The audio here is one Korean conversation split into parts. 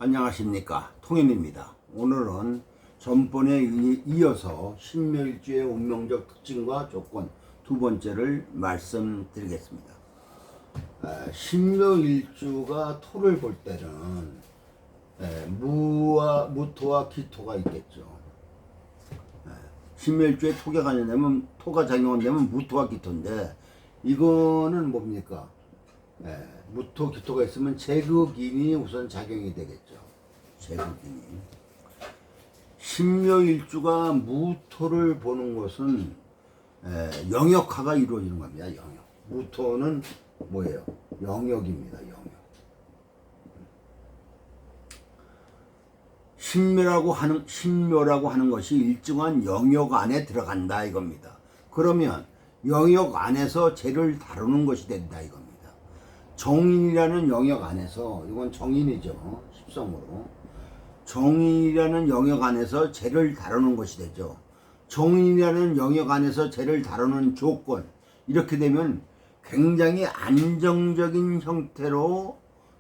안녕하십니까, 통일입니다. 오늘은 전번에 이어서 신묘일주의 운명적 특징과 조건 두 번째를 말씀드리겠습니다. 신묘일주가 토를 볼 때는 무토와 기토가 있겠죠. 신묘일주에 토가 작용되면 무토와 기토인데, 이거는 뭡니까? 무토 기토가 있으면 제극인이 우선 작용이 되겠죠. 제극인이. 신묘일주가 무토를 보는 것은 영역화가 이루어지는 겁니다. 영역. 무토는 뭐예요? 영역입니다. 영역. 신묘라고 하는 것이 일정한 영역 안에 들어간다 이겁니다. 그러면 영역 안에서 재를 다루는 것이 된다 이겁니다. 정인이라는 영역 안에서, 이건 정인이죠. 십성으로. 정인이라는 영역 안에서 재를 다루는 것이 되죠. 정인이라는 영역 안에서 재를 다루는 조건, 이렇게 되면 굉장히 안정적인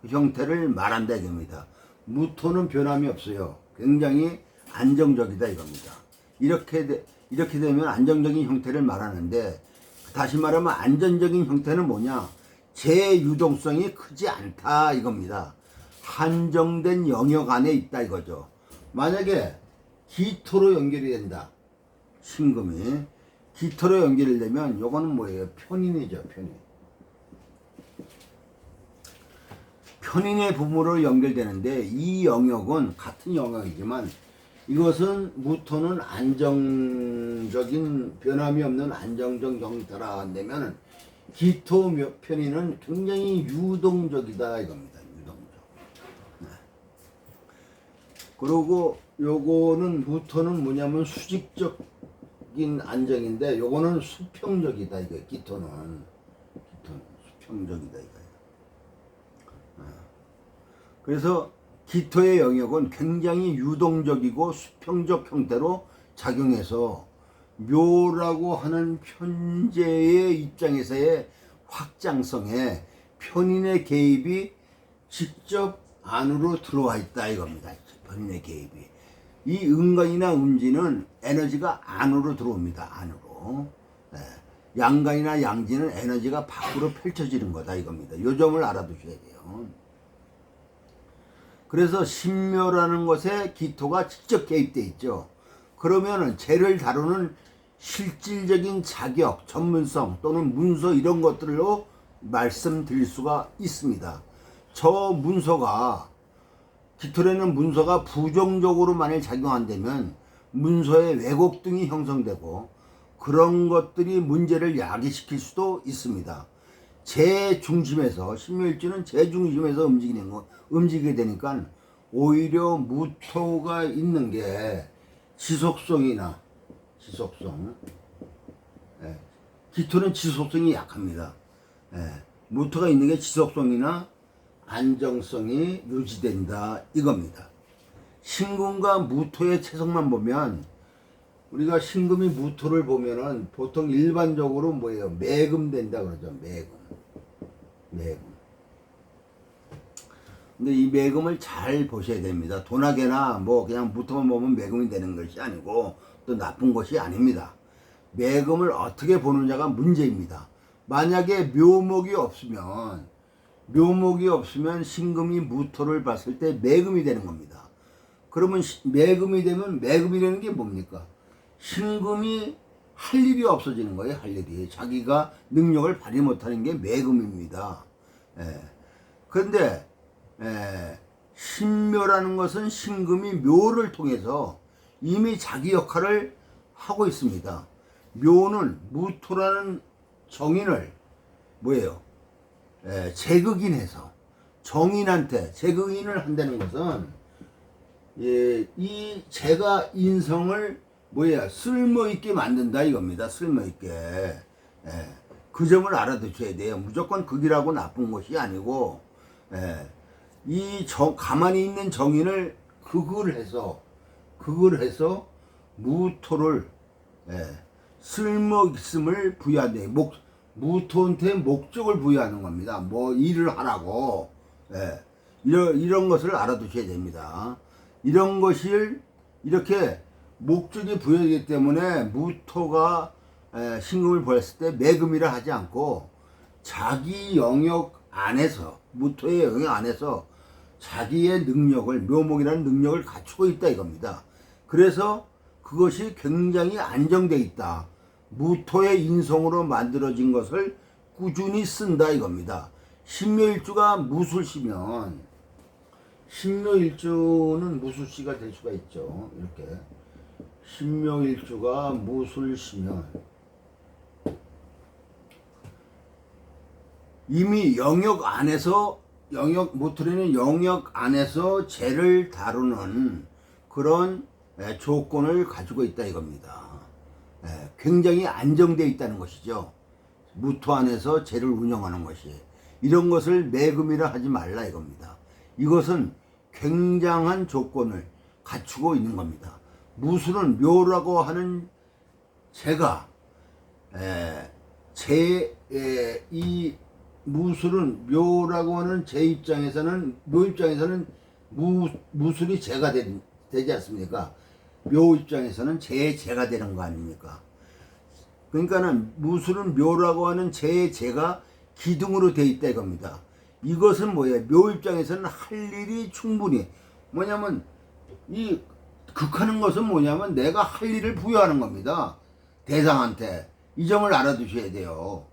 형태를 말한다 이겁니다. 무토는 변함이 없어요. 굉장히 안정적이다 이겁니다. 이렇게 되면 안정적인 형태를 말하는데, 다시 말하면 안정적인 형태는 뭐냐? 재유동성이 크지 않다 이겁니다. 한정된 영역 안에 있다 이거죠. 만약에 기토로 연결이 된다, 신금이 기토로 연결이 되면 요거는 뭐예요? 편인이죠. 편인의 부모로 연결되는데, 이 영역은 같은 영역이지만 이것은 무토는 안정적인, 변함이 없는 안정적 형태라 한다면, 기토 편인은 굉장히 유동적이다 이겁니다. 유동적. 그리고 요거는 무토는 뭐냐면 수직적인 안정인데, 요거는 수평적이다 이거. 기토는 수평적이다 이거. 그래서 기토의 영역은 굉장히 유동적이고 수평적 형태로 작용해서 묘라고 하는 편재의 입장에서의 확장성에 편인의 개입이 직접 안으로 들어와 있다 이겁니다. 편인의 개입이. 이 음간이나 음지는 에너지가 안으로 들어옵니다. 안으로. 양간이나 양지는 에너지가 밖으로 펼쳐지는 거다 이겁니다. 이 점을 알아두셔야 돼요. 그래서 신묘라는 것에 기토가 직접 개입되어 있죠. 그러면은 재를 다루는 실질적인 자격, 전문성 또는 문서 이런 것들로 말씀드릴 수가 있습니다. 저 문서가, 기토라는 문서가 부정적으로 만일 작용한다면 문서의 왜곡 등이 형성되고, 그런 것들이 문제를 야기시킬 수도 있습니다. 제 중심에서, 신묘일주는 제 중심에서 움직이게 되니까 오히려 무토가 있는 게 지속성, 기토는 지속성이 약합니다. 무토가 있는 게 지속성이나 안정성이 유지된다 이겁니다. 신금과 무토의 채성만 보면, 우리가 신금이 무토를 보면은 보통 일반적으로 뭐예요? 매금된다 그러죠. 매금. 근데 이 매금을 잘 보셔야 됩니다. 도나개나 뭐 그냥 무토만 보면 매금이 되는 것이 아니고 또 나쁜 것이 아닙니다. 매금을 어떻게 보느냐가 문제입니다. 만약에 묘목이 없으면 신금이 무토를 봤을 때 매금이 되는 겁니다. 그러면 매금이 되면, 매금이라는 게 뭡니까? 신금이 할 일이 없어지는 거예요. 할 일이. 자기가 능력을 발휘 못하는 게 매금입니다. 그런데 신묘라는 것은 신금이 묘를 통해서 이미 자기 역할을 하고 있습니다. 묘는 무토라는 정인을 뭐예요? 제극인해서 정인한테 제극인을 한다는 것은, 이 제가 인성을 쓸모있게 만든다 이겁니다. 쓸모있게. 그 점을 알아두셔야 돼요. 무조건 극이라고 나쁜 것이 아니고, 가만히 있는 정인을 극을 해서 무토를 쓸모있음을 부여하는, 무토한테 목적을 부여하는 겁니다. 뭐 일을 하라고. 이런 것을 알아두셔야 됩니다. 이런 것을 이렇게 목적이 부여되기 때문에 무토가 신금을 보였을 때 매금이라 하지 않고 자기 영역 안에서, 무토의 영역 안에서 자기의 능력을, 묘목이라는 능력을 갖추고 있다 이겁니다. 그래서 그것이 굉장히 안정되어 있다. 무토의 인성으로 만들어진 것을 꾸준히 쓴다 이겁니다. 신묘일주가 무술시면, 신묘일주는 무술시가 될 수가 있죠. 이렇게 신묘일주가 무술시면 이미 영역 안에서, 무토리는 영역 안에서 재를 다루는 그런 조건을 가지고 있다 이겁니다. 굉장히 안정되어 있다는 것이죠. 무토 안에서 재를 운영하는 것이. 이런 것을 매금이라 하지 말라 이겁니다. 이것은 굉장한 조건을 갖추고 있는 겁니다. 무술은 묘라고 하는 재가, 이 무술은 묘라고 하는 재 입장에서는, 묘 입장에서는 무술이 재가 되지 않습니까? 묘 입장에서는 재가 되는 거 아닙니까? 그러니까는 무술은 묘라고 하는 재가 기둥으로 되어 있다 이겁니다. 이것은 뭐예요? 묘 입장에서는 할 일이 충분히, 뭐냐면 이 극하는 것은 뭐냐면 내가 할 일을 부여하는 겁니다. 대상한테. 이 점을 알아두셔야 돼요.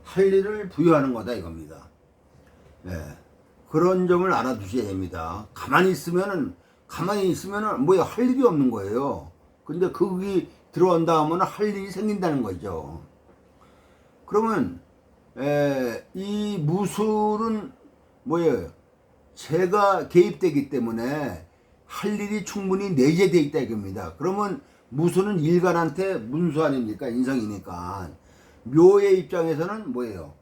할 일을 부여하는 거다 이겁니다. 그런 점을 알아두셔야 됩니다. 가만히 있으면은 뭐야, 할 일이 없는 거예요. 근데 거기 들어온다 하면 할 일이 생긴다는 거죠. 그러면 이 무술은 뭐예요? 재가 개입되기 때문에 할 일이 충분히 내재되어 있다 이겁니다. 그러면 무술은 일간한테 문수 아닙니까? 인성이니까. 묘의 입장에서는 뭐예요?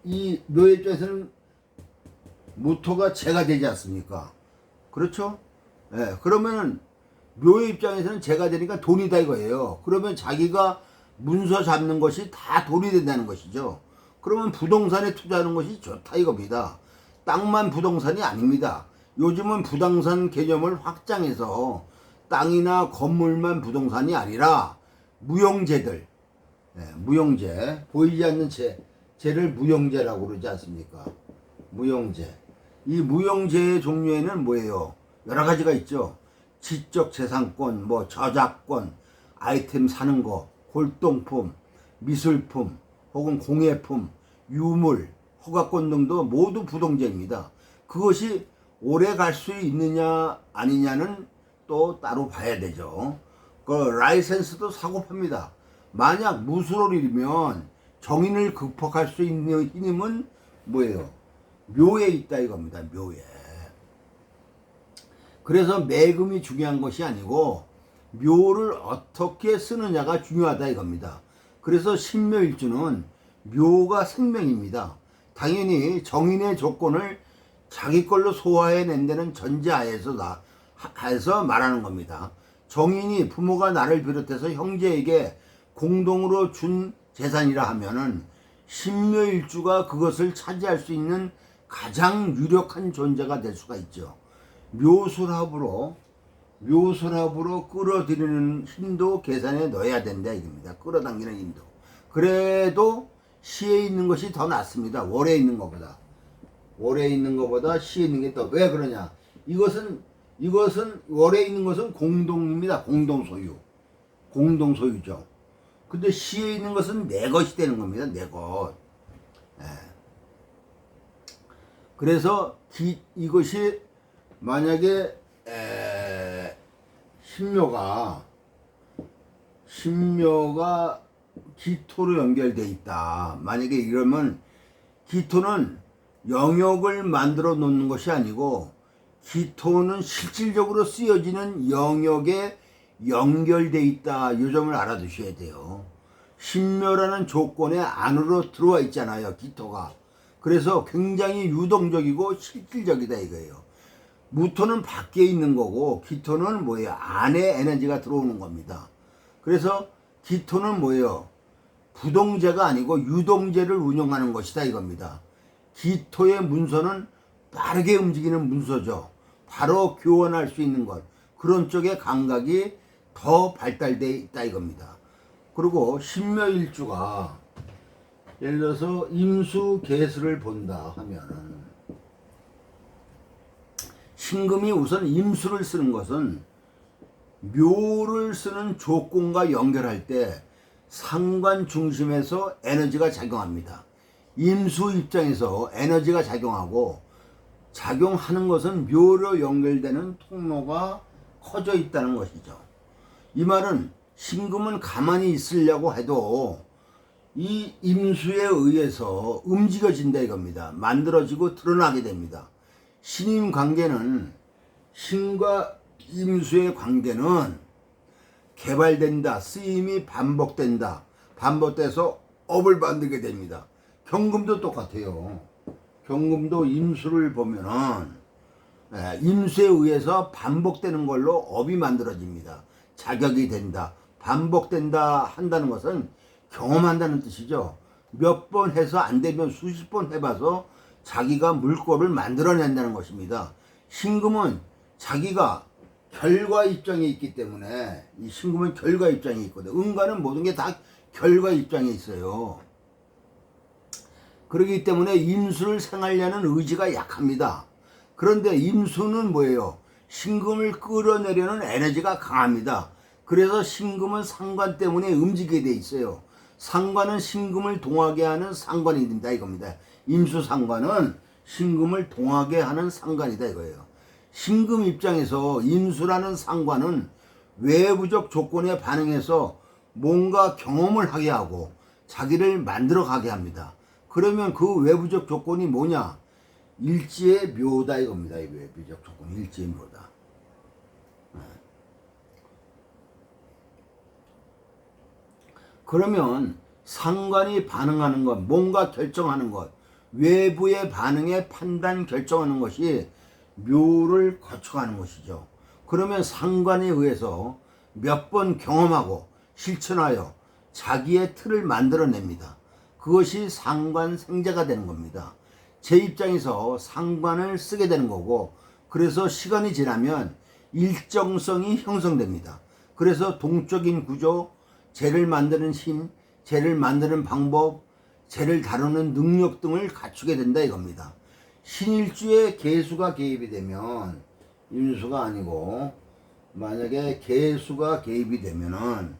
이 묘의 입장에서는 무토가 재가 되지 않습니까? 그렇죠? 그러면은 묘의 입장에서는 재가 되니까 돈이다 이거예요. 그러면 자기가 문서 잡는 것이 다 돈이 된다는 것이죠. 그러면 부동산에 투자하는 것이 좋다 이겁니다. 땅만 부동산이 아닙니다. 요즘은 부동산 개념을 확장해서 땅이나 건물만 부동산이 아니라 무용재들, 무용재, 보이지 않는 재를 무용재라고 그러지 않습니까? 무용재. 이 무용재의 종류에는 뭐예요? 여러 가지가 있죠. 지적 재산권, 뭐 저작권, 아이템 사는 거, 골동품, 미술품, 혹은 공예품, 유물, 허가권 등도 모두 부동재입니다. 그것이 오래 갈 수 있느냐 아니냐는 또 따로 봐야 되죠. 그 라이센스도 사고 팝니다. 만약 무술월이면 정인을 극복할 수 있는 힘은 뭐예요? 묘에 있다 이겁니다. 묘에. 그래서 매금이 중요한 것이 아니고 묘를 어떻게 쓰느냐가 중요하다 이겁니다. 그래서 신묘일주는 묘가 생명입니다. 당연히 정인의 조건을 자기 걸로 소화해낸다는 전제하에서 말하는 겁니다. 정인이 부모가 나를 비롯해서 형제에게 공동으로 준 재산이라 하면은 신묘일주가 그것을 차지할 수 있는 가장 유력한 존재가 될 수가 있죠. 묘술합으로 끌어들이는 힘도 계산에 넣어야 된다 이겁니다. 끌어당기는 힘도. 그래도 시에 있는 것이 더 낫습니다. 월에 있는 것보다. 월에 있는 것보다 시에 있는 게 더. 왜 그러냐? 이것은 월에 있는 것은 공동입니다. 공동소유죠. 근데 시에 있는 것은 내 것이 되는 겁니다. 내 것. 그래서 이것이 만약에 신묘가 기토로 연결되어 있다. 만약에 이러면 기토는 영역을 만들어 놓는 것이 아니고 기토는 실질적으로 쓰여지는 영역에 연결되어 있다. 이 점을 알아두셔야 돼요. 신묘라는 조건의 안으로 들어와 있잖아요. 기토가. 그래서 굉장히 유동적이고 실질적이다 이거예요. 무토는 밖에 있는 거고 기토는 뭐예요? 안에 에너지가 들어오는 겁니다. 그래서 기토는 뭐예요? 부동재가 아니고 유동재를 운영하는 것이다 이겁니다. 기토의 문서는 빠르게 움직이는 문서죠. 바로 교환할 수 있는 것, 그런 쪽의 감각이 더 발달되어 있다 이겁니다. 그리고 신묘일주가 예를 들어서 임수개수를 본다 하면은, 신금이 우선 임수를 쓰는 것은 묘를 쓰는 조건과 연결할 때 상관 중심에서 에너지가 작용합니다. 임수 입장에서 에너지가 작용하고, 작용하는 것은 묘로 연결되는 통로가 커져 있다는 것이죠. 이 말은 신금은 가만히 있으려고 해도 이 임수에 의해서 움직여진다 이겁니다. 만들어지고 드러나게 됩니다. 신임 관계는, 신과 임수의 관계는 개발된다, 쓰임이 반복된다, 반복돼서 업을 만들게 됩니다. 경금도 똑같아요. 경금도 임수를 보면은 임수에 의해서 반복되는 걸로 업이 만들어집니다. 자격이 된다, 반복된다 한다는 것은 경험한다는 뜻이죠. 몇 번 해서 안 되면 수십 번 해봐서 자기가 물꼬를 만들어낸다는 것입니다. 신금은 자기가 결과 입장에 있기 때문에, 이 신금은 결과 입장에 있거든. 은과는 모든 게 다 결과 입장에 있어요. 그렇기 때문에 임수를 생하려는 의지가 약합니다. 그런데 임수는 뭐예요? 신금을 끌어내려는 에너지가 강합니다. 그래서 신금은 상관 때문에 움직이게 돼 있어요. 상관은 신금을 동하게 하는 상관이 된다 이겁니다. 임수 상관은 신금을 동하게 하는 상관이다 이거예요. 신금 입장에서 임수라는 상관은 외부적 조건에 반응해서 뭔가 경험을 하게 하고 자기를 만들어 가게 합니다. 그러면 그 외부적 조건이 뭐냐? 일지의 묘다 이겁니다. 이 외부적 조건, 일지의 묘다. 그러면 상관이 반응하는 것, 뭔가 결정하는 것, 외부의 반응에 판단 결정하는 것이 묘를 거쳐가는 것이죠. 그러면 상관에 의해서 몇 번 경험하고 실천하여 자기의 틀을 만들어냅니다. 그것이 상관생자가 되는 겁니다. 제 입장에서 상관을 쓰게 되는 거고, 그래서 시간이 지나면 일정성이 형성됩니다. 그래서 동적인 구조, 재를 만드는 힘, 재를 만드는 방법, 재를 다루는 능력 등을 갖추게 된다 이겁니다. 신일주에 개수가 개입이 되면, 임수가 아니고 만약에 개수가 개입이 되면은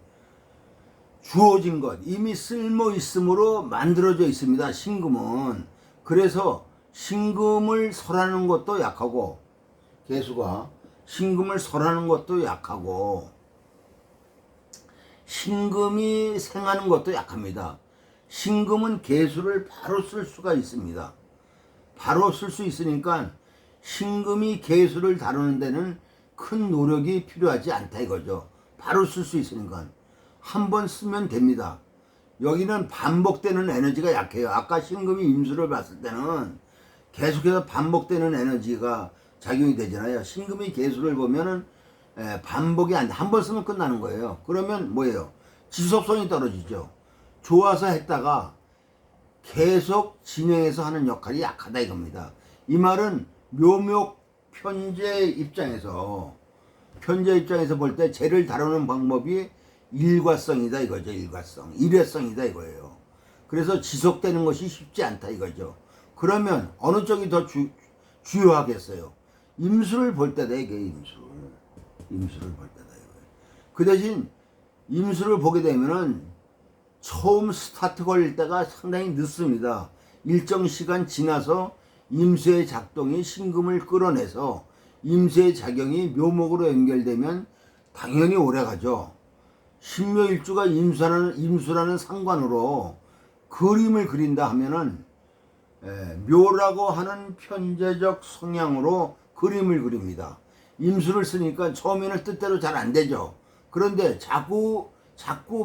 주어진 것, 이미 쓸모 있음으로 만들어져 있습니다. 신금은. 그래서 신금을 설하는 것도 약하고, 개수가 신금을 설하는 것도 약하고, 신금이 생하는 것도 약합니다. 신금은 개수를 바로 쓸 수가 있습니다. 바로 쓸 수 있으니까 신금이 개수를 다루는 데는 큰 노력이 필요하지 않다 이거죠. 바로 쓸 수 있으니까 한 번 쓰면 됩니다. 여기는 반복되는 에너지가 약해요. 아까 신금이 임수를 봤을 때는 계속해서 반복되는 에너지가 작용이 되잖아요. 신금이 개수를 보면은 반복이 안 돼. 한 번 쓰면 끝나는 거예요. 그러면 뭐예요? 지속성이 떨어지죠. 좋아서 했다가 계속 진행해서 하는 역할이 약하다 이겁니다. 이 말은 묘목 편재 입장에서 볼 때 재를 다루는 방법이 일과성이다 이거죠. 일과성, 일회성이다 이거예요. 그래서 지속되는 것이 쉽지 않다 이거죠. 그러면 어느 쪽이 더 주요하겠어요? 임수를 볼 때다 이게. 임수를 볼 때다 이거예요. 그 대신 임수를 보게 되면은 처음 스타트 걸릴 때가 상당히 늦습니다. 일정 시간 지나서 임수의 작동이 신금을 끌어내서 임수의 작용이 묘목으로 연결되면 당연히 오래가죠. 신묘일주가 임수라는 상관으로 그림을 그린다 하면은 묘라고 하는 편재적 성향으로 그림을 그립니다. 임수를 쓰니까 처음에는 뜻대로 잘 안 되죠. 그런데 자꾸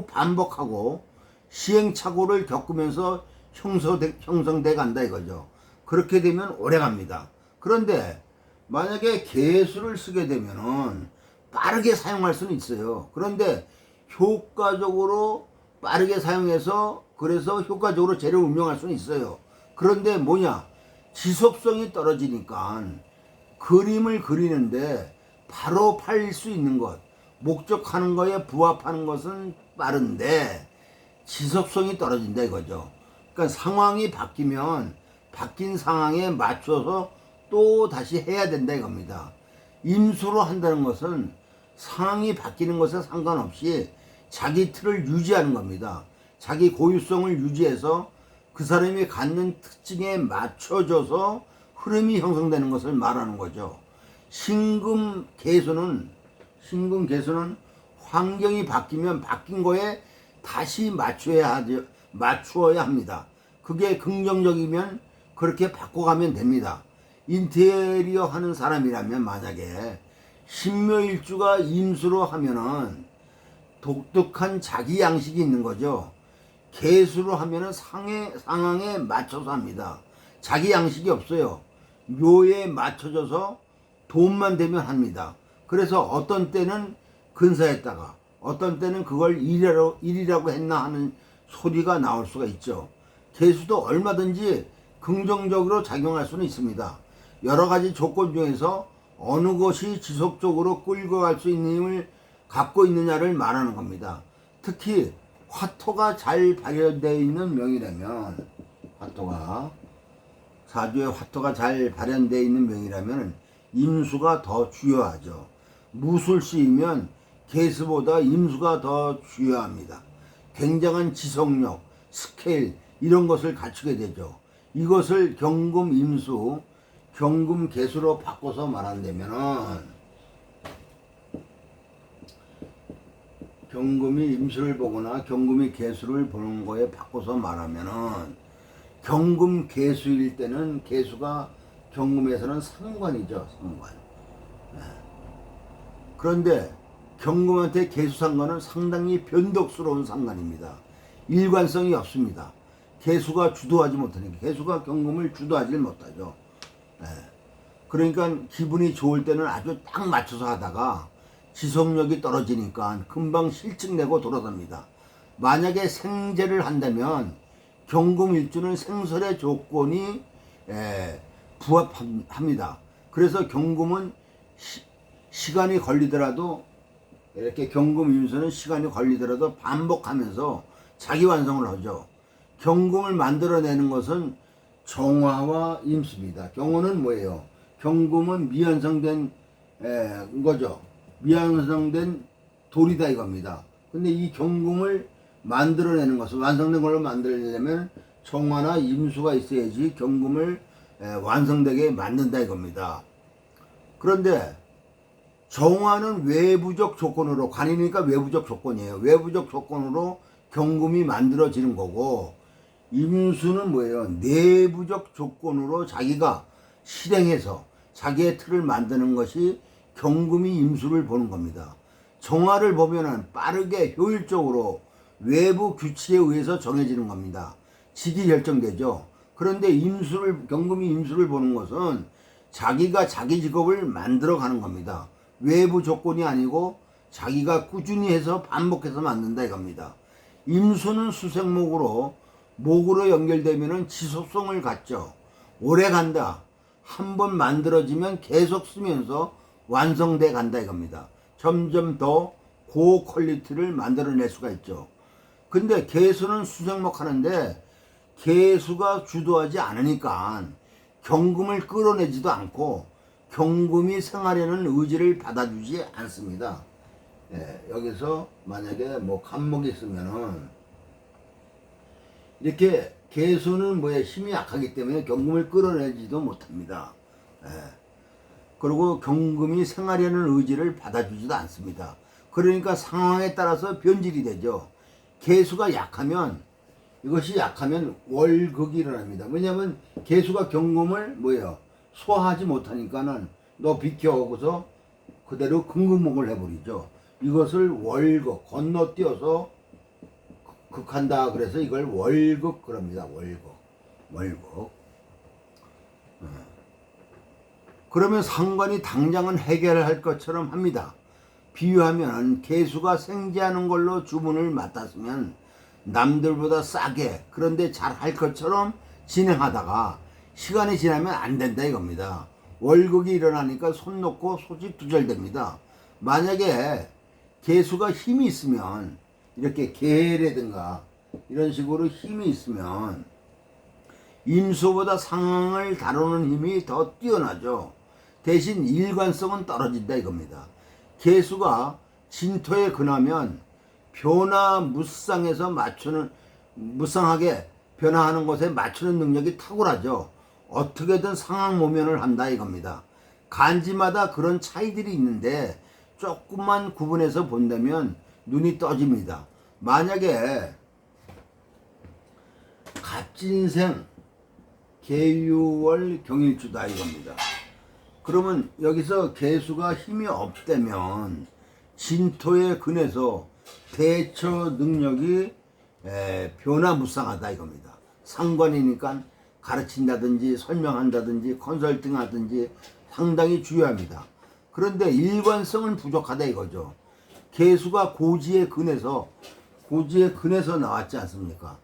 반복하고 시행착오를 겪으면서 형성돼 간다 이거죠. 그렇게 되면 오래 갑니다. 그런데 만약에 개수를 쓰게 되면은 빠르게 사용할 수는 있어요. 그런데 효과적으로 빠르게 사용해서 그래서 효과적으로 재를 운용할 수는 있어요. 그런데 뭐냐? 지속성이 떨어지니까 그림을 그리는데 바로 팔 수 있는 것, 목적하는 거에 부합하는 것은 빠른데 지속성이 떨어진다 이거죠. 그러니까 상황이 바뀌면 바뀐 상황에 맞춰서 또 다시 해야 된다 이겁니다. 임수로 한다는 것은 상황이 바뀌는 것에 상관없이 자기 틀을 유지하는 겁니다. 자기 고유성을 유지해서 그 사람이 갖는 특징에 맞춰져서 흐름이 형성되는 것을 말하는 거죠. 신금계수는 환경이 바뀌면 바뀐 거에 다시 맞추어야 합니다. 그게 긍정적이면 그렇게 바꿔가면 됩니다. 인테리어 하는 사람이라면 만약에 신묘일주가 임수로 하면은 독특한 자기 양식이 있는 거죠. 계수로 하면은 상황에 맞춰서 합니다. 자기 양식이 없어요. 묘에 맞춰져서 돈만 되면 합니다. 그래서 어떤 때는 근사했다가 어떤 때는 그걸 일이라고 했나 하는 소리가 나올 수가 있죠. 계수도 얼마든지 긍정적으로 작용할 수는 있습니다. 여러 가지 조건 중에서 어느 것이 지속적으로 끌고 갈 수 있는 힘을 갖고 있느냐를 말하는 겁니다. 특히 화토가 잘 발현되어 있는 명이라면, 사주에 화토가 잘 발현되어 있는 명이라면 임수가 더 중요하죠. 무술시이면 계수보다 임수가 더 중요합니다. 굉장한 지속력, 스케일 이런 것을 갖추게 되죠. 이것을 경금 임수, 경금 계수로 바꿔서 말한다면은 경금이 임수를 보거나 경금이 계수를 보는 거에 바꿔서 말하면은 경금 계수일 때는 계수가 경금에서는 상관이죠, 상관. 그런데 경금한테 계수 상관은 상당히 변덕스러운 상관입니다. 일관성이 없습니다. 계수가 주도하지 못하니까, 계수가 경금을 주도하지 못하죠. 그러니까 기분이 좋을 때는 아주 딱 맞춰서 하다가 지속력이 떨어지니까 금방 실증내고 돌아섭니다. 만약에 생재를 한다면 경금일주는 생설의 조건이 부합합니다. 그래서 경금은 시간이 걸리더라도, 이렇게 경금임수는 시간이 걸리더라도 반복하면서 자기 완성을 하죠. 경금을 만들어내는 것은 정화와 임수입니다. 경호는 뭐예요? 경금은 미완성된 거죠. 미완성된 돌이다 이겁니다. 근데 이 경금을 만들어내는 것은, 완성된 걸로 만들려면 정화나 임수가 있어야지 경금을 완성되게 만든다 이겁니다. 그런데 정화는 외부적 조건으로, 관이니까 외부적 조건이에요. 외부적 조건으로 경금이 만들어지는 거고, 임수는 뭐예요? 내부적 조건으로 자기가 실행해서 자기의 틀을 만드는 것이 경금이 임수를 보는 겁니다. 정화를 보면은 빠르게 효율적으로 외부 규칙에 의해서 정해지는 겁니다. 직이 결정되죠. 그런데 경금이 임수를 보는 것은 자기가 자기 직업을 만들어 가는 겁니다. 외부 조건이 아니고 자기가 꾸준히 해서 반복해서 만든다 이겁니다. 임수는 수생목으로, 목으로 연결되면은 지속성을 갖죠. 오래 간다. 한번 만들어지면 계속 쓰면서 완성돼 간다 이겁니다. 점점 더 고퀄리티를 만들어낼 수가 있죠. 근데 계수는 수생목 하는데 계수가 주도하지 않으니까 경금을 끌어내지도 않고 경금이 생하려는 의지를 받아주지 않습니다. 여기서 만약에 뭐 간목이 있으면은 이렇게 계수는 뭐에 힘이 약하기 때문에 경금을 끌어내지도 못합니다. 그리고 경금이 생하려는 의지를 받아주지도 않습니다. 그러니까 상황에 따라서 변질이 되죠. 계수가 약하면, 이것이 약하면 월극이 일어납니다. 왜냐하면 계수가 경금을 소화하지 못하니까는 너 비켜 하고서 그대로 금금목을 해버리죠. 이것을 월극, 건너뛰어서 극한다. 그래서 이걸 월극 그럽니다. 월극. 그러면 상관이 당장은 해결할 것처럼 합니다. 비유하면 계수가 생지하는 걸로 주문을 맡았으면 남들보다 싸게, 그런데 잘 할 것처럼 진행하다가 시간이 지나면 안 된다 이겁니다. 월극이 일어나니까 손 놓고 소식 두절됩니다. 만약에 개수가 힘이 있으면 이렇게 개라든가 이런 식으로 힘이 있으면 임수보다 상황을 다루는 힘이 더 뛰어나죠. 대신 일관성은 떨어진다 이겁니다. 개수가 진토에 근하면 변화 무쌍에서 무쌍하게 변화하는 것에 맞추는 능력이 탁월하죠. 어떻게든 상황 모면을 한다 이겁니다. 간지마다 그런 차이들이 있는데 조금만 구분해서 본다면 눈이 떠집니다. 만약에 갑진생 개유월 경일주다 이겁니다. 그러면 여기서 개수가 힘이 없다면 진토에 근해서 대처 능력이 변화무쌍하다 이겁니다. 상관이니까 가르친다든지 설명한다든지 컨설팅하든지 상당히 중요합니다. 그런데 일관성은 부족하다 이거죠. 개수가 고지에 근해서 나왔지 않습니까?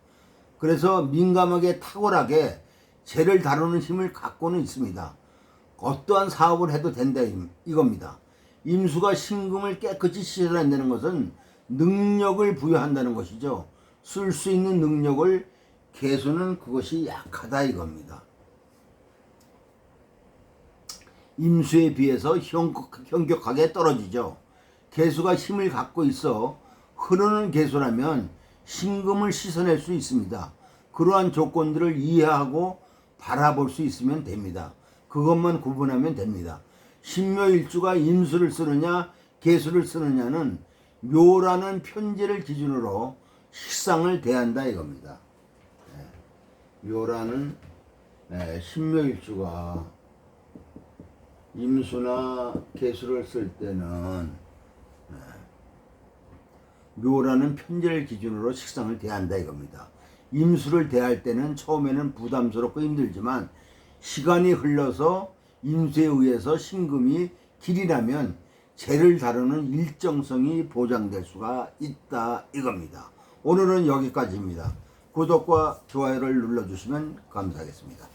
그래서 민감하게 탁월하게 재를 다루는 힘을 갖고는 있습니다. 어떠한 사업을 해도 된다 이겁니다. 임수가 신금을 깨끗이 씻어낸다는 것은 능력을 부여한다는 것이죠. 쓸 수 있는 능력을 개수는 그것이 약하다 이겁니다. 임수에 비해서 현격하게 떨어지죠. 개수가 힘을 갖고 있어 흐르는 개수라면 신금을 씻어낼 수 있습니다. 그러한 조건들을 이해하고 바라볼 수 있으면 됩니다. 그것만 구분하면 됩니다. 신묘일주가 임수를 쓰느냐 개수를 쓰느냐는 묘라는 편제를 기준으로 식상을 대한다 이겁니다. 묘라는 신묘일주가 임수나 개수를 쓸 때는 묘라는 편제를 기준으로 식상을 대한다 이겁니다. 임수를 대할 때는 처음에는 부담스럽고 힘들지만 시간이 흘러서 임수에 의해서 신금이 길이라면 재를 다루는 일정성이 보장될 수가 있다 이겁니다. 오늘은 여기까지입니다. 구독과 좋아요를 눌러주시면 감사하겠습니다.